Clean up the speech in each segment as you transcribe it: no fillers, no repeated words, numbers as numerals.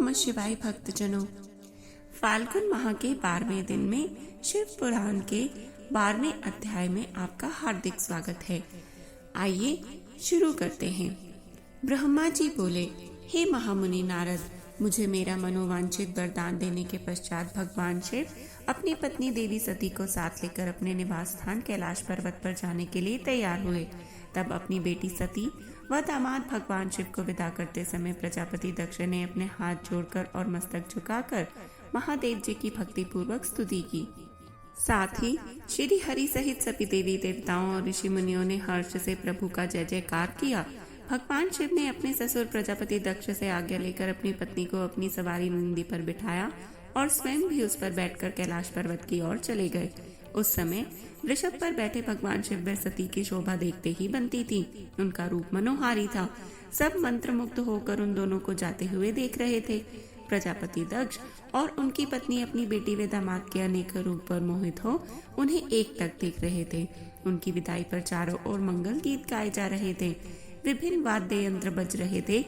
नमः शिवाय भक्तजनों। फाल्गुन माह के 12वें दिन में शिव पुराण के 12वें अध्याय में आपका हार्दिक स्वागत है। आइए शुरू करते हैं। ब्रह्मा जी बोले, हे महामुनि नारद, मुझे मेरा मनोवांछित वरदान देने के पश्चात भगवान शिव अपनी पत्नी देवी सती को साथ लेकर अपने निवास स्थान कैलाश पर्वत पर जाने के लिए तैयार हुए। तब अपनी बेटी सती व दामाद भगवान शिव को विदा करते समय प्रजापति दक्ष ने अपने हाथ जोड़कर और मस्तक झुकाकर महादेव जी की भक्ति पूर्वक स्तुति की। साथ ही श्री हरि सहित सभी देवी देवताओं और ऋषि मुनियों ने हर्ष से प्रभु का जय जयकार किया। भगवान शिव ने अपने ससुर प्रजापति दक्ष से आज्ञा लेकर अपनी पत्नी को अपनी सवारी नंदी पर बिठाया और स्वयं भी उस पर बैठकर कैलाश पर्वत की ओर चले गए। उस समय वृषभ पर बैठे भगवान शिव व सती की शोभा देखते ही बनती थी। उनका रूप मनोहारी था। सब मंत्रमुग्ध होकर उन दोनों को जाते हुए देख रहे थे। प्रजापति दक्ष और उनकी पत्नी अपनी बेटी व दामाद के अनेक रूप पर मोहित हो उन्हें एक टक देख रहे थे। उनकी विदाई पर चारों ओर मंगल गीत गाए जा रहे थे। विभिन्न वाद्य यंत्र बज रहे थे।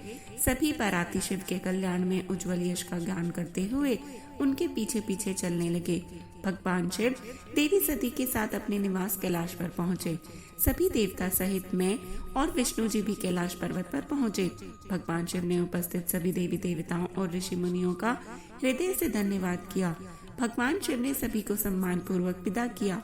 सभी बाराती शिव के कल्याण में उज्जवल यश का गान करते हुए उनके पीछे पीछे चलने लगे। भगवान शिव देवी सती के साथ अपने निवास कैलाश पर पहुंचे। सभी देवता सहित मैं और विष्णु जी भी कैलाश पर्वत पर पहुंचे। भगवान शिव ने उपस्थित सभी देवी देवताओं और ऋषि मुनियों का हृदय से धन्यवाद किया। भगवान शिव ने सभी को सम्मान पूर्वक विदा किया।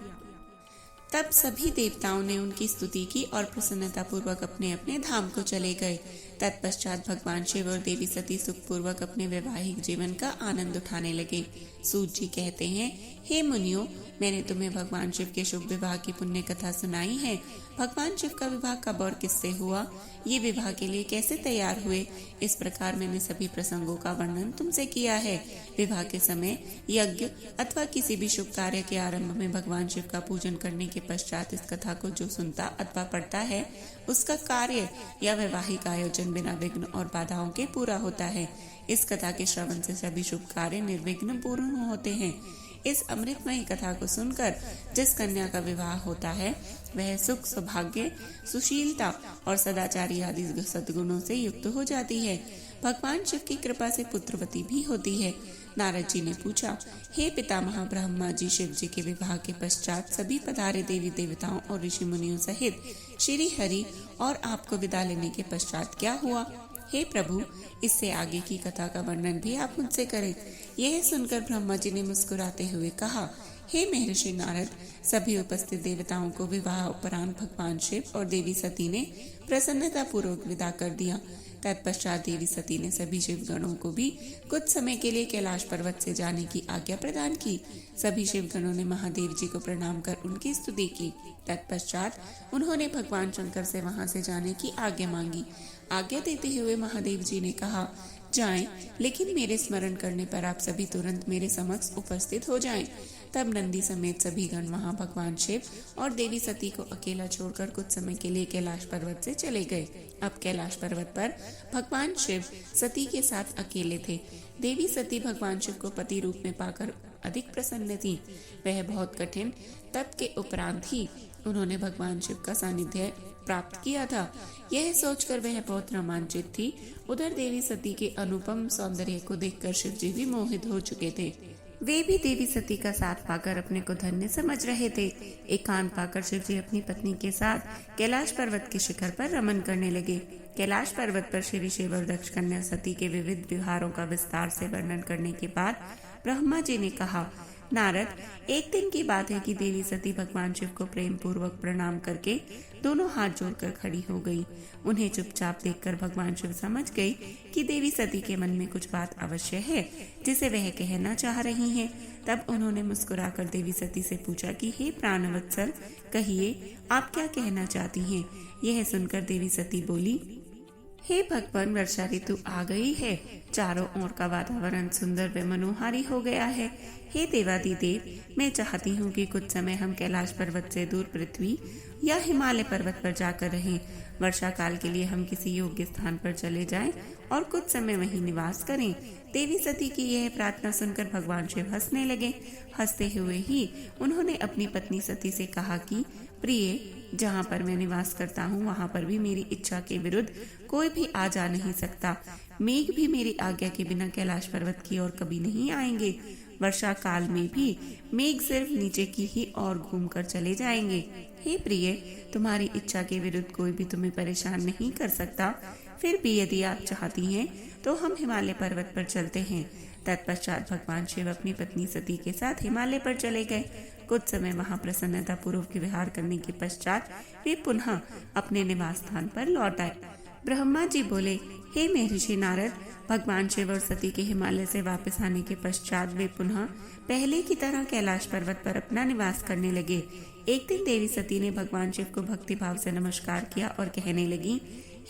तब सभी देवताओं ने उनकी स्तुति की और प्रसन्नता पूर्वक अपने अपने धाम को चले गए। तत्पश्चात भगवान शिव और देवी सती सुख पूर्वक अपने वैवाहिक जीवन का आनंद उठाने लगे। सूत जी कहते हैं, हे मुनियों, मैंने तुम्हें भगवान शिव के शुभ विवाह की पुण्य कथा सुनाई है। भगवान शिव का विवाह कब और किससे हुआ, ये विवाह के लिए कैसे तैयार हुए, इस प्रकार मैंने सभी प्रसंगों का वर्णन तुमसे किया है। विवाह के समय यज्ञ अथवा किसी भी शुभ कार्य के आरंभ में भगवान शिव का पूजन करने के पश्चात इस कथा को जो सुनता अथवा पढ़ता है उसका कार्य या वैवाहिक आयोजन बिना विघ्न और बाधाओं के पूरा होता है। इस कथा के श्रवण से सभी शुभ कार्य निर्विघ्न पूर्ण होते हैं। इस अमृतमयी कथा को सुनकर जिस कन्या का विवाह होता है वह सुख, सौभाग्य, सुशीलता और सदाचारी आदि सद्गुणों से युक्त हो जाती है। भगवान शिव की कृपा से पुत्रवती भी होती है। नारद जी ने पूछा, हे पितामह ब्रह्मा जी, शिव जी के विवाह के पश्चात सभी पधारे देवी देवताओं और ऋषि मुनियों सहित श्री हरि और आपको विदा लेने के पश्चात क्या हुआ? हे प्रभु, इससे आगे की कथा का वर्णन भी आप मुझसे करें। यह सुनकर ब्रह्मा जी ने मुस्कुराते हुए कहा, हे महर्षि नारद, सभी उपस्थित देवताओं को विवाह उपरांत भगवान शिव और देवी सती ने प्रसन्नता पूर्वक विदा कर दिया। तत्पश्चात देवी सती ने सभी शिवगणों को भी कुछ समय के लिए कैलाश पर्वत से जाने की आज्ञा प्रदान की। सभी शिवगणों ने महादेव जी को प्रणाम कर उनकी स्तुति की। तत्पश्चात उन्होंने भगवान शंकर से वहां से जाने की आज्ञा मांगी। आज्ञा देते हुए महादेव जी ने कहा, जाएं, लेकिन मेरे स्मरण करने पर आप सभी तुरंत मेरे समक्ष उपस्थित हो जाएं। तब नंदी समेत सभी गण वहां भगवान शिव और देवी सती को अकेला छोड़कर कुछ समय के लिए कैलाश पर्वत से चले गए। अब कैलाश पर्वत पर भगवान शिव सती के साथ अकेले थे। देवी सती भगवान शिव को पति रूप में पाकर अधिक प्रसन्न थी। वह बहुत कठिन तप के उपरांत ही उन्होंने भगवान शिव का सानिध्य प्राप्त किया था। यह सोचकर वह बहुत रोमांचित थी। उधर देवी सती के अनुपम सौंदर्य को देखकर शिव जी भी मोहित हो चुके थे। वे भी देवी सती का साथ पाकर अपने को धन्य समझ रहे थे। एकांत पाकर शिव जी अपनी पत्नी के साथ कैलाश पर्वत के शिखर पर रमन करने लगे। कैलाश पर्वत पर श्री शिव और दक्ष कन्या सती के विविध व्यवहारों का विस्तार से वर्णन करने के बाद ब्रह्मा जी ने कहा, नारद, एक दिन की बात है कि देवी सती भगवान शिव को प्रेम पूर्वक प्रणाम करके दोनों हाथ जोड़कर खड़ी हो गई। उन्हें चुपचाप देखकर भगवान शिव समझ गई कि देवी सती के मन में कुछ बात अवश्य है जिसे वह कहना चाह रही हैं। तब उन्होंने मुस्कुराकर देवी सती से पूछा कि हे प्राणवत्सल, कहिए आप क्या कहना चाहती हैं? यह सुनकर देवी सती बोली, हे भगवान, वर्षा ऋतु आ गई है। चारों ओर का वातावरण सुंदर व मनोहारी हो गया है। हे देवादिदेव, मैं चाहती हूँ कि कुछ समय हम कैलाश पर्वत से दूर पृथ्वी या हिमालय पर्वत पर जाकर रहें। वर्षा काल के लिए हम किसी योग्य स्थान पर चले जाएं और कुछ समय वहीं निवास करें। देवी सती की यह प्रार्थना सुनकर भगवान शिव हंसने लगे। हंसते हुए ही उन्होंने अपनी पत्नी सती से कहा कि प्रिय, जहाँ पर मैं निवास करता हूँ वहाँ पर भी मेरी इच्छा के विरुद्ध कोई भी आ जा नहीं सकता। मेघ भी मेरी आज्ञा के बिना कैलाश पर्वत की ओर कभी नहीं आएंगे। वर्षा काल में भी मेघ सिर्फ नीचे की ही ओर घूमकर चले जाएंगे। हे प्रिय, तुम्हारी इच्छा के विरुद्ध कोई भी तुम्हें परेशान नहीं कर सकता। फिर भी यदि आप चाहती हैं तो हम हिमालय पर्वत पर चलते हैं। तत्पश्चात भगवान शिव अपनी पत्नी सती के साथ हिमालय पर चले गए। कुछ समय वहां प्रसन्नता पूर्वक विहार करने के पश्चात वे पुनः अपने निवास स्थान पर लौट आए। ब्रह्मा जी बोले, हे महर्षि नारद, भगवान शिव और सती के हिमालय से वापस आने के पश्चात वे पुनः पहले की तरह कैलाश पर्वत पर अपना निवास करने लगे। एक दिन देवी सती ने भगवान शिव को भक्ति भाव से नमस्कार किया और कहने लगी,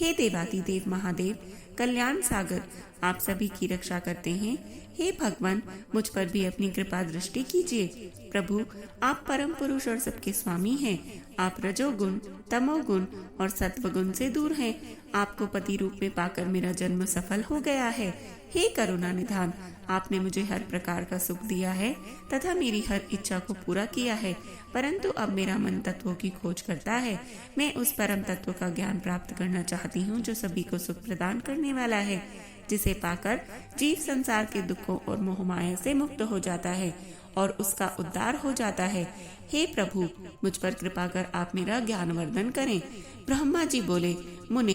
हे देवाधिदेव महादेव, कल्याण सागर, आप सभी की रक्षा करते हैं। हे भगवान, मुझ पर भी अपनी कृपा दृष्टि कीजिए। प्रभु, आप परम पुरुष और सबके स्वामी हैं। आप रजोगुण, तमोगुण और सत्वगुण से दूर हैं। आपको पति रूप में पाकर मेरा जन्म सफल हो गया है। हे करुणा निधान, आपने मुझे हर प्रकार का सुख दिया है तथा मेरी हर इच्छा को पूरा किया है, परंतु अब मेरा मन तत्वों की खोज करता है। मैं उस परम तत्व का ज्ञान प्राप्त करना चाहती हूँ जो सभी को सुख प्रदान करने वाला है, जिसे पाकर जीव संसार के दुखों और मोह माया से मुक्त हो जाता है और उसका उद्धार हो जाता है। हे प्रभु, मुझ पर कृपा कर आप मेरा ज्ञानवर्धन करें। ब्रह्मा जी बोले, मुनि,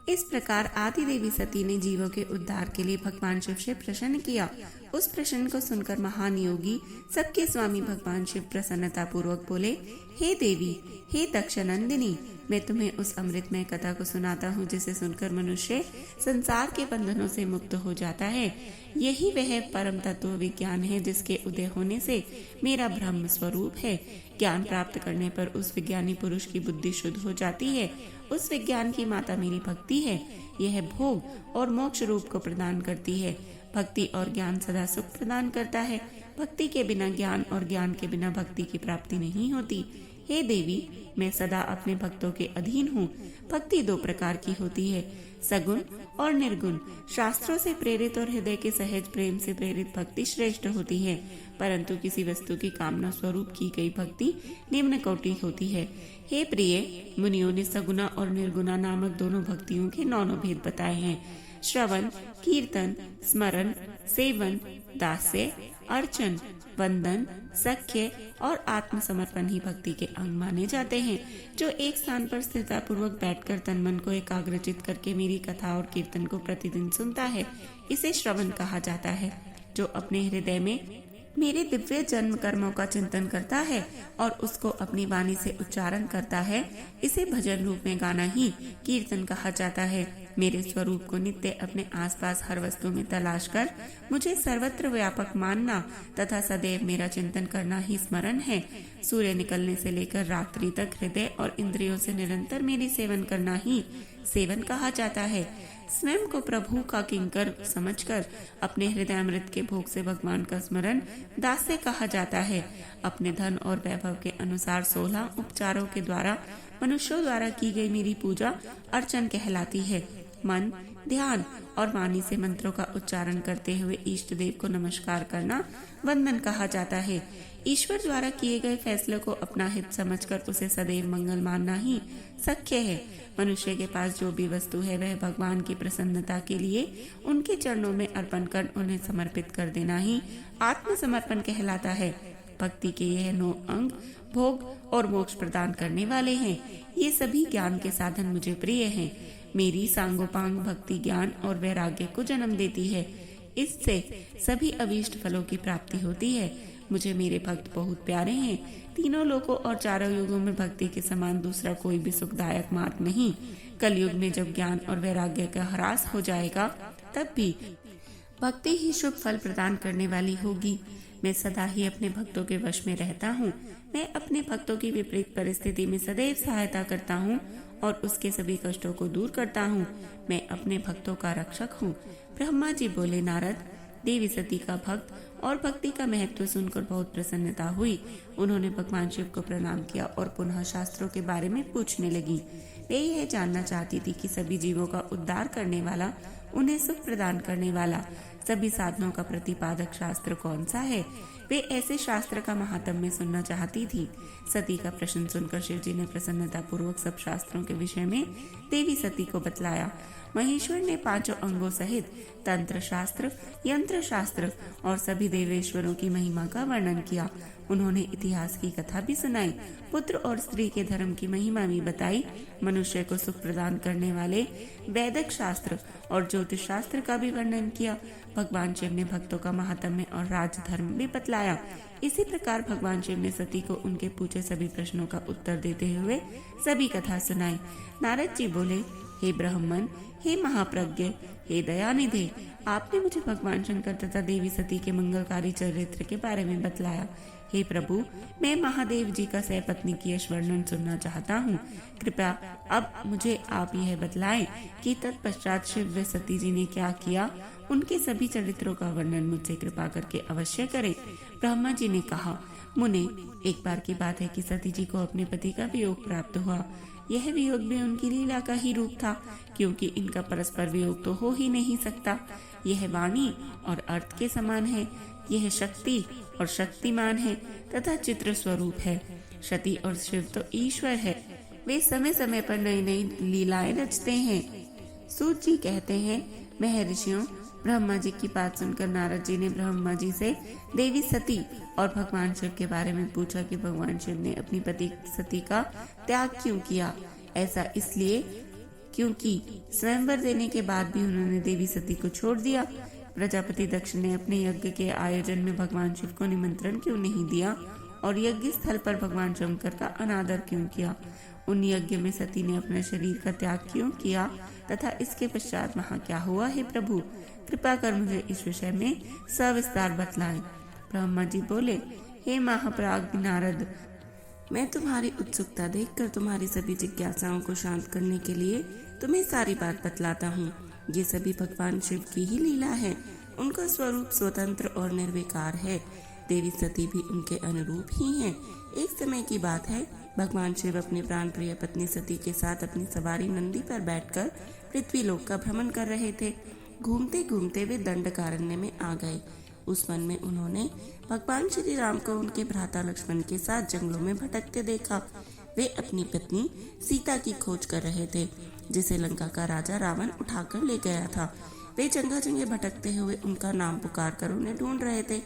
इस प्रकार आदि देवी सती ने जीवों के उद्धार के लिए भगवान शिव से प्रश्न किया। उस प्रश्न को सुनकर महान योगी, सबके स्वामी भगवान शिव प्रसन्नता पूर्वक बोले, हे देवी, हे दक्षनंदिनी, मैं तुम्हें उस अमृतमय कथा को सुनाता हूँ जिसे सुनकर मनुष्य संसार के बंधनों से मुक्त हो जाता है। यही वह परम तत्व विज्ञान है जिसके उदय होने से मेरा ब्रह्म स्वरूप है। ज्ञान प्राप्त करने पर उस विज्ञानी पुरुष की बुद्धि शुद्ध हो जाती है। उस विज्ञान की माता मेरी भक्ति है। यह भोग और मोक्ष रूप को प्रदान करती है। भक्ति और ज्ञान सदा सुख प्रदान करता है। भक्ति के बिना ज्ञान और ज्ञान के बिना भक्ति की प्राप्ति नहीं होती। हे देवी, मैं सदा अपने भक्तों के अधीन हूँ। भक्ति दो प्रकार की होती है, सगुण और निर्गुण। शास्त्रों से प्रेरित और हृदय के सहज प्रेम से प्रेरित भक्ति श्रेष्ठ होती है, परंतु किसी वस्तु की कामना स्वरूप की गई भक्ति निम्न कोटि होती है। हे प्रिय, मुनियों ने सगुना और निर्गुणा नामक दोनों भक्तियों के 9 भेद बताए हैं। श्रवण, कीर्तन, स्मरण, सेवन, दास्य, अर्चन, वंदन, सख्य और आत्मसमर्पण ही भक्ति के अंग माने जाते हैं। जो एक स्थान पर स्थिरता पूर्वक बैठकर तन मन को एकाग्रचित करके मेरी कथा और कीर्तन को प्रतिदिन सुनता है, इसे श्रवण कहा जाता है। जो अपने हृदय में मेरे दिव्य जन्म कर्मों का चिंतन करता है और उसको अपनी वाणी से उच्चारण करता है, इसे भजन रूप में गाना ही कीर्तन कहा जाता है। मेरे स्वरूप को नित्य अपने आसपास हर वस्तु में तलाश कर मुझे सर्वत्र व्यापक मानना तथा सदैव मेरा चिंतन करना ही स्मरण है। सूर्य निकलने से लेकर रात्रि तक हृदय और इंद्रियों से निरंतर मेरी सेवन करना ही सेवन कहा जाता है। स्वयं को प्रभु का किंकर समझकर अपने हृदय अमृत के भोग से भगवान का स्मरण दास्य कहा जाता है। अपने धन और वैभव के अनुसार 16 उपचारों के द्वारा मनुष्यों द्वारा की गई मेरी पूजा अर्चन कहलाती है। मन, ध्यान और वाणी से मंत्रों का उच्चारण करते हुए इष्ट देव को नमस्कार करना वंदन कहा जाता है। ईश्वर द्वारा किए गए फैसले को अपना हित समझकर उसे सदैव मंगल मानना ही सख्य है। मनुष्य के पास जो भी वस्तु है वह भगवान की प्रसन्नता के लिए उनके चरणों में अर्पण कर उन्हें समर्पित कर देना ही आत्मसमर्पण कहलाता है। भक्ति के यह 9 अंग भोग और मोक्ष प्रदान करने वाले हैं। ये सभी ज्ञान के साधन मुझे प्रिय हैं। मेरी सांगोपांग भक्ति ज्ञान और वैराग्य को जन्म देती है। इससे सभी अभीष्ट फलों की प्राप्ति होती है। मुझे मेरे भक्त बहुत प्यारे हैं। तीनों लोकों और चारों युगों में भक्ति के समान दूसरा कोई भी सुखदायक मार्ग नहीं। कलयुग में जब ज्ञान और वैराग्य का ह्रास हो जाएगा, तब भी भक्ति ही शुभ फल प्रदान करने वाली होगी। मैं सदा ही अपने भक्तों के वश में रहता हूँ। मैं अपने भक्तों की विपरीत परिस्थिति में सदैव सहायता करता हूँ और उसके सभी कष्टों को दूर करता हूँ। मैं अपने भक्तों का रक्षक हूँ। ब्रह्मा जी बोले, नारद, देवी सती का भक्त और भक्ति का महत्व सुनकर बहुत प्रसन्नता हुई। उन्होंने भगवान शिव को प्रणाम किया और पुनः शास्त्रों के बारे में पूछने लगी। वे यह जानना चाहती थी कि सभी जीवों का उद्धार करने वाला उन्हें सुख प्रदान करने वाला सभी साधनों का प्रतिपादक शास्त्र कौन सा है? वे ऐसे शास्त्र का महात्म्य सुनना चाहती थी। सती का प्रश्न सुनकर शिव जी ने प्रसन्नता पूर्वक सब शास्त्रों के विषय में देवी सती को बतलाया। महेश्वर ने 5 अंगों सहित तंत्र शास्त्र, यंत्र शास्त्र और सभी देवेश्वरों की महिमा का वर्णन किया। उन्होंने इतिहास की कथा भी सुनाई, पुत्र और स्त्री के धर्म की महिमा भी बताई। मनुष्य को सुख प्रदान करने वाले वैदिक शास्त्र और ज्योतिष शास्त्र का भी वर्णन किया। भगवान शिव ने भक्तों का महात्म्य और राजधर्म भी बतलाया। इसी प्रकार भगवान शिव ने सती को उनके पूछे सभी प्रश्नों का उत्तर देते हुए सभी कथा सुनाई। नारद जी बोले, हे ब्राह्मण, हे महाप्रज्ञ, हे दयानिधे, आपने मुझे भगवान शंकर तथा देवी सती के मंगलकारी चरित्र के बारे में बतलाया। हे प्रभु, मैं महादेव जी का सपत्नी की यश वर्णन सुनना चाहता हूँ। कृपया अब मुझे आप यह बतलाएं कि तत्पश्चात शिव व सती जी ने क्या किया। उनके सभी चरित्रों का वर्णन मुझसे कृपा करके अवश्य करें। ब्रह्मा जी ने कहा, मुने, एक बार की बात है कि सती जी को अपने पति का वियोग प्राप्त हुआ। यह वियोग भी उनकी लीला का ही रूप था, क्योंकि इनका परस्पर वियोग तो हो ही नहीं सकता। यह वाणी और अर्थ के समान है। यह शक्ति और शक्तिमान है तथा चित्र स्वरूप है। सती और शिव तो ईश्वर है। वे समय समय पर नई नई लीलाएं रचते हैं। सूत जी कहते हैं, महर्षियों, ब्रह्मा जी की बात सुनकर नारद जी ने ब्रह्मा जी से देवी सती और भगवान शिव के बारे में पूछा कि भगवान शिव ने अपनी पति सती का त्याग क्यों किया। ऐसा इसलिए क्योंकि स्वयंवर देने के बाद भी उन्होंने देवी सती को छोड़ दिया। प्रजापति दक्ष ने अपने यज्ञ के आयोजन में भगवान शिव को निमंत्रण क्यों नहीं दिया और यज्ञ स्थल पर भगवान शंकर का अनादर क्यों किया। उन यज्ञ में सती ने अपने शरीर का त्याग क्यों किया तथा इसके पश्चात वहाँ क्या हुआ है प्रभु, कृपा कर मुझे इस विषय में सविस्तार बतलाएं। ब्रह्मा जी बोले, हे महाप्राज्ञ नारद, मैं तुम्हारी उत्सुकता देखकर तुम्हारी सभी जिज्ञासाओं को शांत करने के लिए तुम्हें सारी बात बतलाता हूँ। ये सभी भगवान शिव की ही लीला है। उनका स्वरूप स्वतंत्र और निर्विकार है। देवी सती भी उनके अनुरूप ही हैं। एक समय की बात है, भगवान शिव अपनी प्राण प्रिय पत्नी सती के साथ अपनी सवारी नंदी पर बैठकर पृथ्वी लोक का भ्रमण कर रहे थे। घूमते घूमते वे दंडकारण्य में आ गए। उस वन में उन्होंने भगवान श्री राम को उनके भ्राता लक्ष्मण के साथ जंगलों में भटकते देखा। वे अपनी पत्नी सीता की खोज कर रहे थे, जिसे लंका का राजा रावण उठाकर ले गया था। वे जगह जगह भटकते हुए उनका नाम पुकार कर उन्हें ढूंढ रहे थे।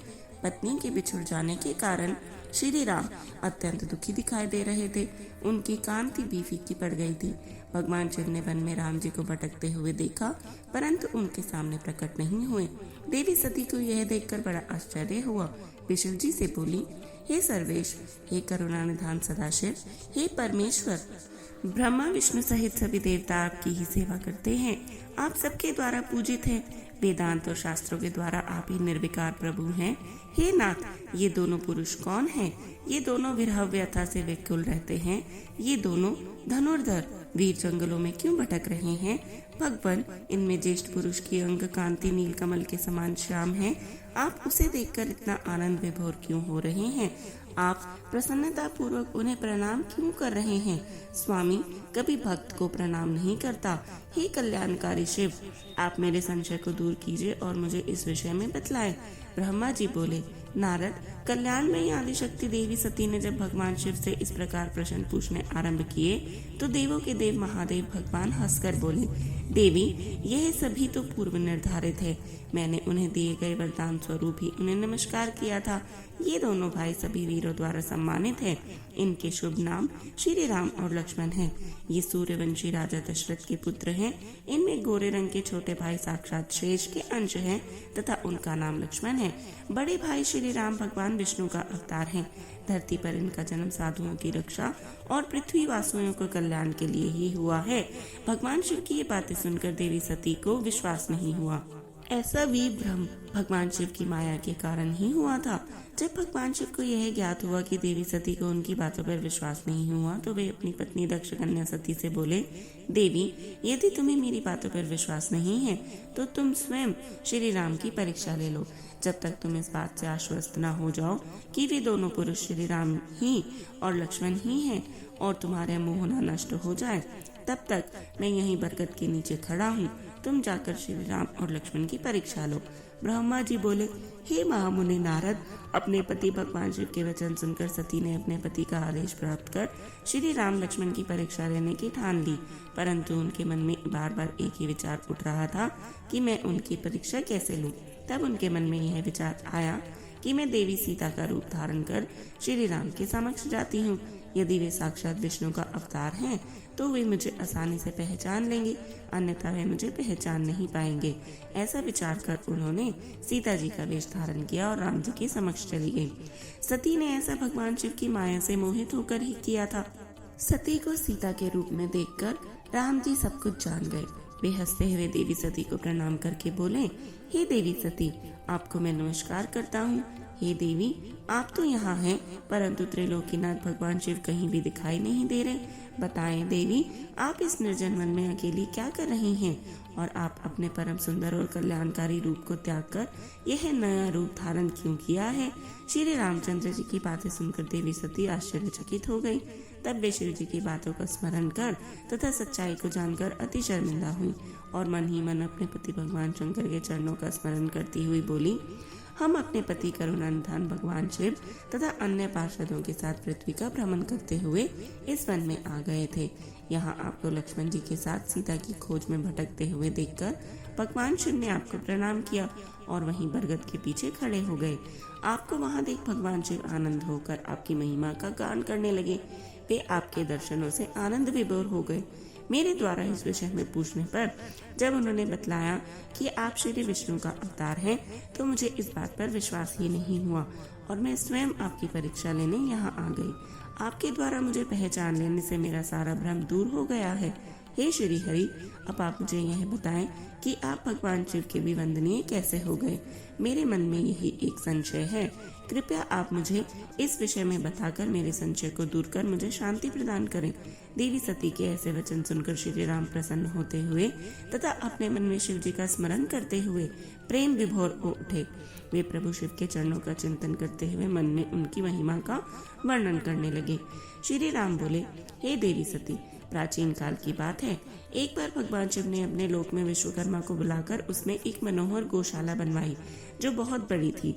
पत्नी के बिछुड़ जाने के कारण श्री राम अत्यंत दुखी दिखाई दे रहे थे। उनकी कांति भी फीकी पड़ गई थी। भगवान शिव ने वन में राम जी को भटकते हुए देखा, परंतु उनके सामने प्रकट नहीं हुए। देवी सती को यह देखकर बड़ा आश्चर्य हुआ। वे शिव जी से बोली, हे सर्वेश, हे करुणा निधान सदाशिव, हे परमेश्वर, ब्रह्मा विष्णु सहित सभी देवता आपकी ही सेवा करते हैं। आप सबके द्वारा पूजित हैं। वेदांत और शास्त्रों के द्वारा आप ही निर्विकार प्रभु हैं। हे नाथ, ये दोनों पुरुष कौन हैं? ये दोनों विरह व्यथा से व्याकुल रहते हैं। ये दोनों धनुर्धर वीर जंगलों में क्यों भटक रहे हैं? भगवान, इनमें ज्येष्ठ पुरुष की अंग कांति नील कमल के समान श्याम है। आप उसे देखकर इतना आनंद विभोर क्यों हो रहे हैं? आप प्रसन्नता पूर्वक उन्हें प्रणाम क्यों कर रहे हैं? स्वामी कभी भक्त को प्रणाम नहीं करता। हे कल्याणकारी शिव, आप मेरे संशय को दूर कीजिए और मुझे इस विषय में बतलाएं। ब्रह्मा जी बोले, नारद, कल्याण में आदि शक्ति देवी सती ने जब भगवान शिव से इस प्रकार प्रश्न पूछने आरंभ किए तो देवों के देव महादेव भगवान हंसकर बोले, देवी, यह सभी तो पूर्व निर्धारित है। मैंने उन्हें दिए गए वरदान स्वरूप ही उन्हें नमस्कार किया था। ये दोनों भाई सभी वीरों द्वारा सम्मानित हैं। इनके शुभ नाम श्री राम और लक्ष्मण हैं। ये सूर्यवंशी राजा दशरथ के पुत्र हैं। इनमें गोरे रंग के छोटे भाई साक्षात शेष के अंश हैं तथा उनका नाम लक्ष्मण है। बड़े भाई श्री राम भगवान विष्णु का अवतार हैं। धरती पर इनका जन्म साधुओं की रक्षा और पृथ्वी वासियों को कल्याण के लिए ही हुआ है। भगवान शिव की ये बातें सुनकर देवी सती को विश्वास नहीं हुआ। ऐसा भी भ्रम भगवान शिव की माया के कारण ही हुआ था। जब भगवान शिव को यह ज्ञात हुआ कि देवी सती को उनकी बातों पर विश्वास नहीं हुआ तो वे अपनी पत्नी दक्ष कन्या सती से बोले, देवी, यदि तुम्हें मेरी बातों पर विश्वास नहीं है तो तुम स्वयं श्री राम की परीक्षा ले लो। जब तक तुम इस बात से आश्वस्त न हो जाओ कि वे दोनों पुरुष श्री राम ही और लक्ष्मण ही हैं और तुम्हारा मोह न नष्ट हो जाए, तब तक मैं यहीं बरगद के नीचे खड़ा हूँ। तुम जाकर श्री राम और लक्ष्मण की परीक्षा लो। ब्रह्मा जी बोले, हे महामुनि नारद, अपने पति भगवान शिव के वचन सुनकर सती ने अपने पति का आदेश प्राप्त कर श्री राम लक्ष्मण की परीक्षा लेने की ठान ली। परंतु उनके मन में बार बार एक ही विचार उठ रहा था कि मैं उनकी परीक्षा कैसे लूं। तब उनके मन में यह विचार आया कि मैं देवी सीता का रूप धारण कर श्री राम के समक्ष जाती हूँ। यदि वे साक्षात विष्णु का अवतार हैं तो वे मुझे आसानी से पहचान लेंगे, अन्यथा वे मुझे पहचान नहीं पाएंगे। ऐसा विचार कर उन्होंने सीता जी का वेश धारण किया और राम जी के समक्ष चली गई। सती ने ऐसा भगवान शिव की माया से मोहित होकर ही किया था। सती को सीता के रूप में देखकर राम जी सब कुछ जान गए। वे हंसते हुए देवी सती को प्रणाम करके बोले, हे देवी सती, आपको मैं नमस्कार करता हूँ। हे देवी, आप तो यहाँ हैं, परंतु त्रिलोकीनाथ भगवान शिव कहीं भी दिखाई नहीं दे रहे। बताएं देवी, आप इस निर्जन वन में अकेली क्या कर रही हैं? और आप अपने परम सुंदर और कल्याणकारी रूप को त्याग कर यह नया रूप धारण क्यों किया है? श्री रामचंद्र जी की बातें सुनकर देवी सती आश्चर्यचकित हो गई। तब वे शिव जी की बातों का स्मरण कर तथा सच्चाई को जानकर अति शर्मिंदा हुई और मन ही मन अपने पति भगवान शंकर के चरणों का स्मरण करती हुई बोली, हम अपने पति करुणानिधान भगवान शिव तथा अन्य पार्षदों के साथ पृथ्वी का भ्रमण करते हुए इस वन में आ गए थे। यहाँ आपको लक्ष्मण जी के साथ सीता की खोज में भटकते हुए देखकर भगवान शिव ने आपको प्रणाम किया और वहीं बरगद के पीछे खड़े हो गए। आपको वहां देख भगवान शिव आनंद होकर आपकी महिमा का गान करने लगे। वे आपके दर्शनों से आनंद विभोर हो गए। मेरे द्वारा इस विषय में पूछने पर जब उन्होंने बतलाया कि आप श्री विष्णु का अवतार हैं, तो मुझे इस बात पर विश्वास ही नहीं हुआ और मैं स्वयं आपकी परीक्षा लेने यहाँ आ गई। आपके द्वारा मुझे पहचान लेने से मेरा सारा भ्रम दूर हो गया है। हे श्री हरि, अब आप मुझे यह बताएं कि आप भगवान शिव के भी वंदनीय कैसे हो गए? मेरे मन में यही एक संशय है। कृपया आप मुझे इस विषय में बताकर मेरे संशय को दूर कर मुझे शांति प्रदान करें। देवी सती के ऐसे वचन सुनकर श्री राम प्रसन्न होते हुए तथा अपने मन में शिव जी का स्मरण करते हुए प्रेम विभोर हो उठे। वे प्रभु शिव के चरणों का चिंतन करते हुए मन में उनकी महिमा का वर्णन करने लगे। श्री राम बोले, हे देवी सती, प्राचीन काल की बात है, एक बार भगवान शिव ने अपने लोक में विश्वकर्मा को बुलाकर उसमें एक मनोहर गौशाला बनवाई जो बहुत बड़ी थी।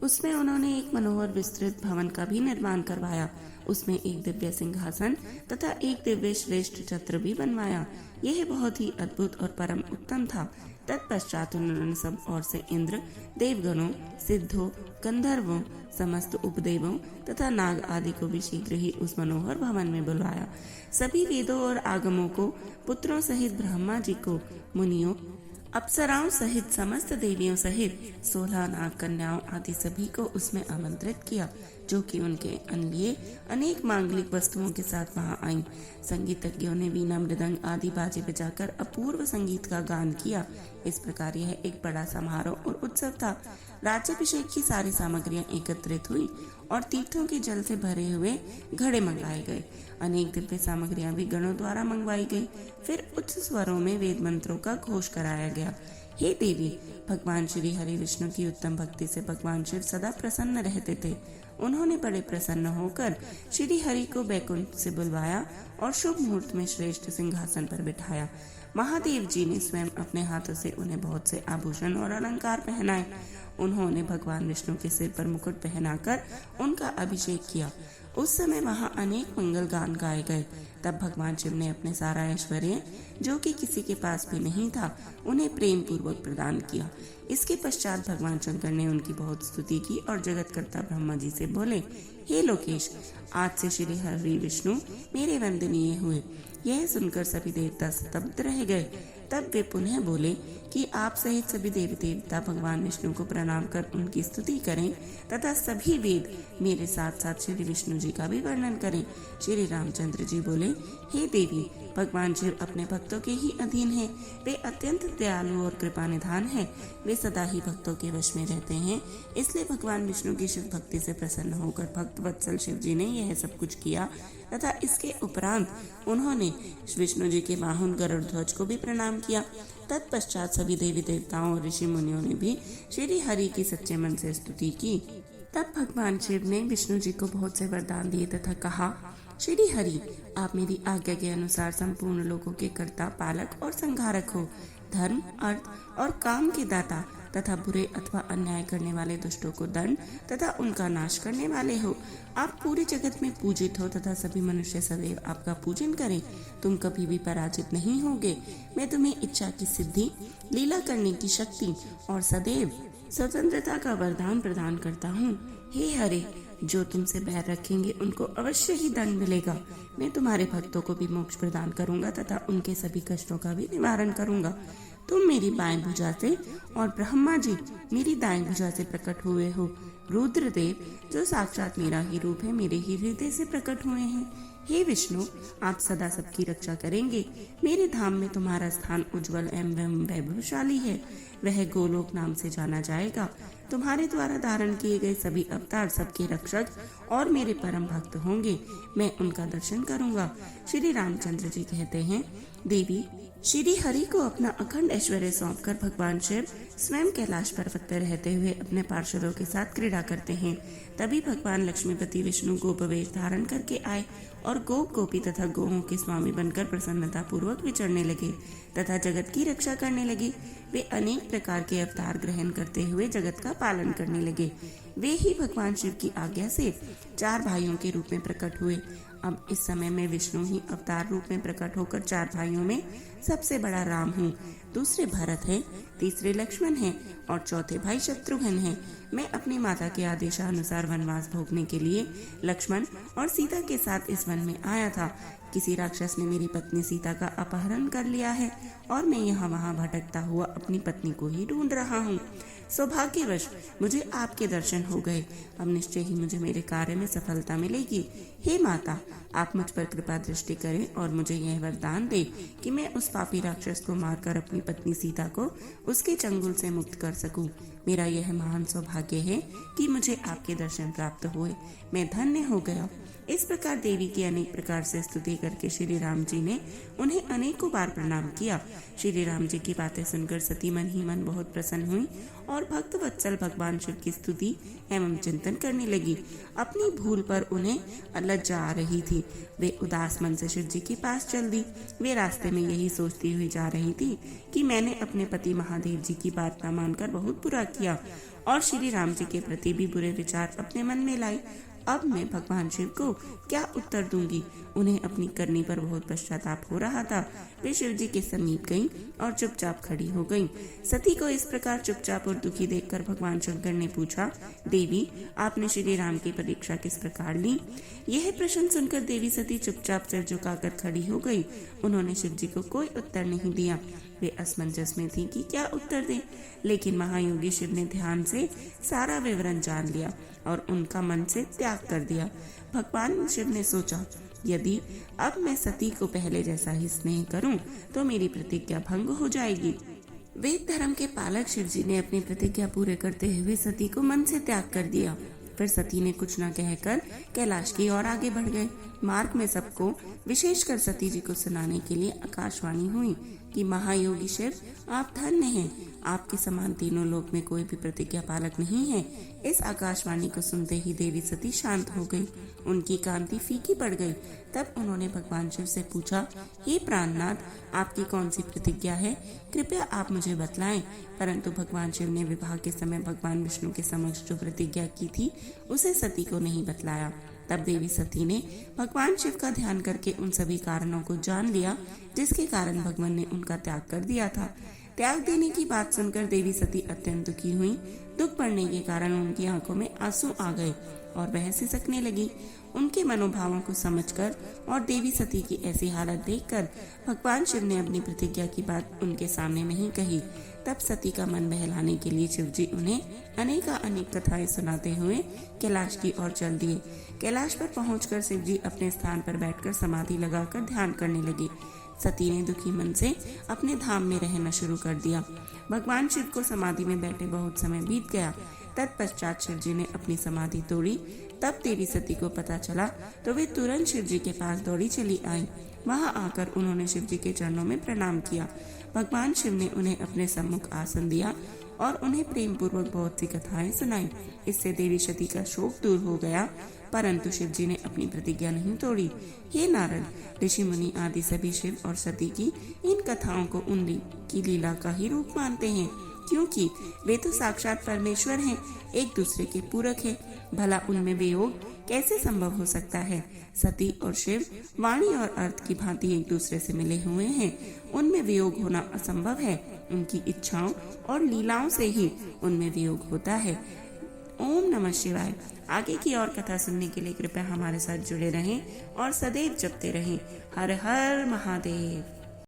उसमें उन्होंने एक मनोहर विस्तृत भवन का भी निर्माण करवाया। उसमें एक दिव्य सिंहासन तथा एक दिव्य श्रेष्ठ छत्र भी बनवाया। यह बहुत ही अद्भुत और परम उत्तम था। तत्पश्चात उन्होंने सब ओर से इंद्र, देवगणों, सिद्धों, गंधर्वों, समस्त उपदेवों तथा नाग आदि को भी शीघ्र ही उस मनोहर भवन में बुलवाया। सभी वेदों और आगमों को, पुत्रों सहित ब्रह्मा जी को, मुनियों, अप्सराओं सहित समस्त देवियों सहित 16 नाग कन्याओं आदि सभी को उसमें आमंत्रित किया, जो कि उनके लिए अनेक मांगलिक वस्तुओं के साथ वहां आईं। संगीतज्ञों ने वीणा, मृदंग आदि बाजे बजाकर अपूर्व संगीत का गान किया। इस प्रकार यह एक बड़ा समारोह और उत्सव था। राज्याभिषेक की सारी सामग्रियां एकत्रित हुई और तीर्थों के जल से भरे हुए घड़े मंगाए गए। अनेक दिव्य सामग्रियां भी गणों द्वारा मंगवाई गई। फिर उच्च स्वरों में वेद मंत्रों का घोष कराया गया। हे देवी, भगवान श्री हरि विष्णु की उत्तम भक्ति से भगवान शिव सदा प्रसन्न रहते थे। उन्होंने बड़े प्रसन्न होकर श्री हरि को बैकुंठ से बुलवाया और शुभ मुहूर्त में श्रेष्ठ सिंहासन पर बिठाया। महादेव जी ने स्वयं अपने हाथों से उन्हें बहुत से आभूषण और अलंकार पहनाए। उन्होंने भगवान विष्णु के सिर पर मुकुट पहनाकर उनका अभिषेक किया। उस समय वहां अनेक मंगल गान गाए गए। तब भगवान शिव ने अपने सारा ऐश्वर्य, जो कि किसी के पास भी नहीं था, उन्हें प्रेम पूर्वक प्रदान किया। इसके पश्चात भगवान शंकर ने उनकी बहुत स्तुति की और जगतकर्ता ब्रह्मा जी से बोले, हे लोकेश, आज से श्री हरि विष्णु मेरे वंदनीय हुए। यह सुनकर सभी देवता स्तब्ध रह गए। तब वे पुनः बोले कि आप सहित सभी देवी देवता भगवान विष्णु को प्रणाम कर उनकी स्तुति करें तथा सभी वेद मेरे साथ साथ श्री विष्णु जी का भी वर्णन करें। श्री रामचंद्र जी बोले, हे देवी, भगवान शिव अपने भक्तों के ही अधीन हैं। वे अत्यंत दयालु और कृपा निधान हैं। वे सदा ही भक्तों के वश में रहते हैं। इसलिए भगवान विष्णु की शिव भक्ति से प्रसन्न होकर भक्त वत्सल शिव जी ने यह सब कुछ किया तथा इसके उपरांत उन्होंने विष्णु जी के वाहन गरुड़ ध्वज को भी प्रणाम किया। तत्पश्चात सभी देवी देवताओं और ऋषि मुनियों ने भी श्री हरि की सच्चे मन से स्तुति की। तब भगवान शिव ने विष्णु जी को बहुत से वरदान दिए तथा कहा, श्री हरि, आप मेरी आज्ञा के अनुसार संपूर्ण लोगों के कर्ता, पालक और संहारक हो। धर्म, अर्थ और काम के दाता तथा बुरे अथवा अन्याय करने वाले दुष्टों को दंड तथा उनका नाश करने वाले हो। आप पूरे जगत में पूजित हो तथा सभी मनुष्य सदैव आपका पूजन करें। तुम कभी भी पराजित नहीं होगे। मैं तुम्हें इच्छा की सिद्धि, लीला करने की शक्ति और सदैव स्वतंत्रता का वरदान प्रदान करता हूँ। हे हरे, जो तुमसे बैर रखेंगे उनको अवश्य ही दंड मिलेगा। मैं तुम्हारे भक्तों को भी मोक्ष प्रदान करूंगा तथा उनके सभी कष्टों का भी निवारण करूंगा। तुम मेरी बाएं भुजा से और ब्रह्मा जी मेरी दाएं भुजा से प्रकट हुए हो। रुद्रदेव, जो साक्षात मेरा ही रूप है, मेरे ही हृदय से प्रकट हुए हैं। हे विष्णु, आप सदा सबकी रक्षा करेंगे। मेरे धाम में तुम्हारा स्थान उज्जवल एवं वैभवशाली है। वह गोलोक नाम से जाना जाएगा। तुम्हारे द्वारा धारण किए गए सभी अवतार सबके रक्षक और मेरे परम भक्त होंगे। मैं उनका दर्शन करूंगा। श्री रामचंद्र जी कहते हैं, देवी, श्री हरि को अपना अखंड ऐश्वर्य सौंपकर भगवान शिव स्वयं कैलाश पर्वत पर रहते हुए अपने पार्षदों के साथ क्रीड़ा करते हैं। तभी भगवान लक्ष्मीपति विष्णु गोपवेश धारण करके आए और गोप गोपी तथा गोहों के स्वामी बनकर प्रसन्नता पूर्वक विचरने लगे तथा जगत की रक्षा करने लगे। वे अनेक प्रकार के अवतार ग्रहण करते हुए जगत का पालन करने लगे। वे ही भगवान शिव की आज्ञा से 4 भाइयों के रूप में प्रकट हुए। अब इस समय में विष्णु ही अवतार रूप में प्रकट होकर 4 भाइयों में सबसे बड़ा राम हूँ, दूसरे भरत है, तीसरे लक्ष्मण है और चौथे भाई शत्रुघ्न है। मैं अपनी माता के आदेशानुसार वनवास भोगने के लिए लक्ष्मण और सीता के साथ इस वन में आया था। किसी राक्षस ने मेरी पत्नी सीता का अपहरण कर लिया है और मैं यहाँ वहाँ भटकता हुआ अपनी पत्नी को ही ढूंढ रहा हूँ। सौभाग्यवश मुझे आपके दर्शन हो गए। अब निश्चय ही मुझे मेरे कार्य में सफलता मिलेगी। हे माता, आप मुझ पर कृपा दृष्टि करें और मुझे यह वरदान दे कि मैं उस पापी राक्षस को मारकर अपनी पत्नी सीता को उसके चंगुल से मुक्त कर सकूं। मेरा यह महान सौभाग्य है कि मुझे आपके दर्शन प्राप्त हुए। मैं धन्य हो गया। इस प्रकार देवी की अनेक प्रकार से स्तुति करके श्री राम जी ने उन्हें अनेकों बार प्रणाम किया। श्री राम जी की बातें सुनकर सती मन ही मन बहुत प्रसन्न हुई और भक्त वत्सल भगवान शिव की स्तुति एवं चिंतन करने लगी। अपनी भूल पर उन्हें लज्जा आ रही थी। वे उदास मन से शिव जी के पास चल दी। वे रास्ते में यही सोचती हुई जा रही थी कि मैंने अपने पति महादेव जी की बात न मानकर बहुत बुरा किया और श्री राम जी के प्रति भी बुरे विचार अपने मन में लाई। अब मैं भगवान शिव को क्या उत्तर दूंगी। उन्हें अपनी करनी पर बहुत पश्चाताप हो रहा था। वे शिव जी के समीप गईं और चुपचाप खड़ी हो गईं। सती को इस प्रकार चुपचाप और दुखी देखकर भगवान शंकर ने पूछा, देवी, आपने श्री राम की परीक्षा किस प्रकार ली? यह प्रश्न सुनकर देवी सती चुपचाप सिर झुकाकर खड़ी हो गई। उन्होंने शिव जी को कोई उत्तर नहीं दिया। वे असमंजस में थी कि क्या उत्तर दें, लेकिन महायोगी शिव ने ध्यान से सारा विवरण जान लिया और उनका मन से त्याग कर दिया। भगवान शिव ने सोचा, यदि अब मैं सती को पहले जैसा ही स्नेह करूं तो मेरी प्रतिज्ञा भंग हो जाएगी। वेद धर्म के पालक शिव जी ने अपनी प्रतिज्ञा पूरे करते हुए सती को मन से त्याग कर दिया। फिर सती ने कुछ न कहकर कैलाश की ओर आगे बढ़ गए। मार्ग में सबको, विशेषकर सती जी को सुनाने के लिए आकाशवाणी हुई कि महायोगी शिव, आप धन्य हैं। आपके समान तीनों लोक में कोई भी प्रतिज्ञा पालक नहीं है। इस आकाशवाणी को सुनते ही देवी सती शांत हो गई। उनकी कांति फीकी पड़ गई। तब उन्होंने भगवान शिव से पूछा, हे प्राणनाथ, आपकी कौन सी प्रतिज्ञा है? कृपया आप मुझे बतलाएं। परंतु भगवान शिव ने विवाह के समय भगवान विष्णु के समक्ष जो प्रतिज्ञा की थी उसे सती को नहीं बतलाया। तब देवी सती ने भगवान शिव का ध्यान करके उन सभी कारणों को जान लिया जिसके कारण भगवान ने उनका त्याग कर दिया था। त्याग देने की बात सुनकर देवी सती अत्यंत दुखी हुई। दुख पड़ने के कारण उनकी आंखों में आंसू आ गए और वह सिसकने लगी। उनके मनोभावों को समझकर और देवी सती की ऐसी हालत देखकर भगवान शिव ने अपनी प्रतिज्ञा की बात उनके सामने नहीं कही। तब सती का मन बहलाने के लिए शिव जी उन्हें अनेक कथाएं सुनाते हुए कैलाश की ओर चल दिए। कैलाश पर पहुंचकर शिव जी अपने स्थान पर बैठकर समाधि लगाकर ध्यान करने लगे। सती ने दुखी मन से अपने धाम में रहना शुरू कर दिया। भगवान शिव को समाधि में बैठे बहुत समय बीत गया। तत्पश्चात शिव जी ने अपनी समाधि तोड़ी। तब देवी सती को पता चला तो वे तुरंत शिव जी के पास दौड़ी चली आई। वहां आकर उन्होंने शिव जी के चरणों में प्रणाम किया। भगवान शिव ने उन्हें अपने सम्मुख आसन दिया और उन्हें प्रेम पूर्वक बहुत सी कथाएं सुनाई। इससे देवी सती का शोक दूर हो गया। परंतु शिव जी ने अपनी प्रतिज्ञा नहीं तोड़ी। हे नारद, ऋषि मुनि आदि सभी शिव और सती की इन कथाओं को उनकी लीला का ही रूप मानते हैं, क्योंकि वे तो साक्षात परमेश्वर हैं, एक दूसरे के पूरक हैं। भला उनमें वियोग कैसे संभव हो सकता है? सती और शिव वाणी और अर्थ की भांति एक दूसरे से मिले हुए हैं, उनमें वियोग होना असंभव है। उनकी इच्छाओं और लीलाओं से ही उनमें वियोग होता है। ओम नमः शिवाय। आगे की और कथा सुनने के लिए कृपया हमारे साथ जुड़े रहें और सदैव जपते रहें। हर हर महादेव।